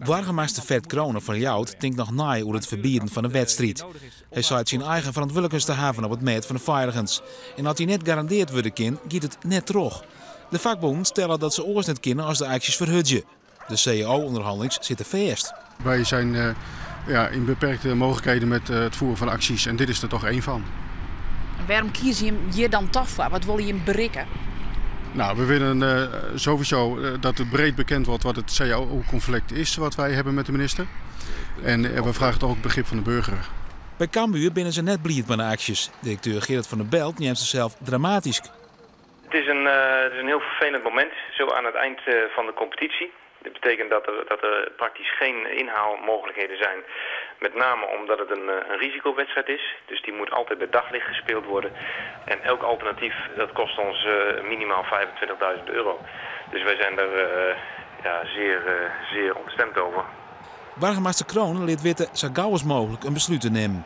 Burgemeester Fred Kronen van Ljouwert denkt nog na over het verbieden van de wedstrijd. Hij zei het zijn eigen verantwoordelijkheid te hebben op het meet van de veiligens. En als hij net garandeerd worden kan, gaat het net terug. De vakbonden stellen dat ze oors net kunnen als de acties verhudgen. De CAO-onderhandelings zitten vast. Wij zijn in beperkte mogelijkheden met het voeren van acties en dit is er toch één van. Waarom kies je hem hier dan toch voor? Wat wil je hem bereiken? Nou, we willen sowieso dat het breed bekend wordt wat het CAO-conflict is wat wij hebben met de minister. En we vragen toch ook begrip van de burger. Bij Cambuur binnen ze net blij met de acties. Directeur Gerrit van der Belt neemt zichzelf dramatisch. Het is een heel vervelend moment, zo aan het eind van de competitie. Dit betekent dat er praktisch geen inhaalmogelijkheden zijn. Met name omdat het een risicowedstrijd is. Dus die moet altijd bij daglicht gespeeld worden. En elk alternatief dat kost ons minimaal €25.000. Dus wij zijn er zeer ontstemd over. Burgemeester Kronen liet weten zo gauw als mogelijk een besluit te nemen.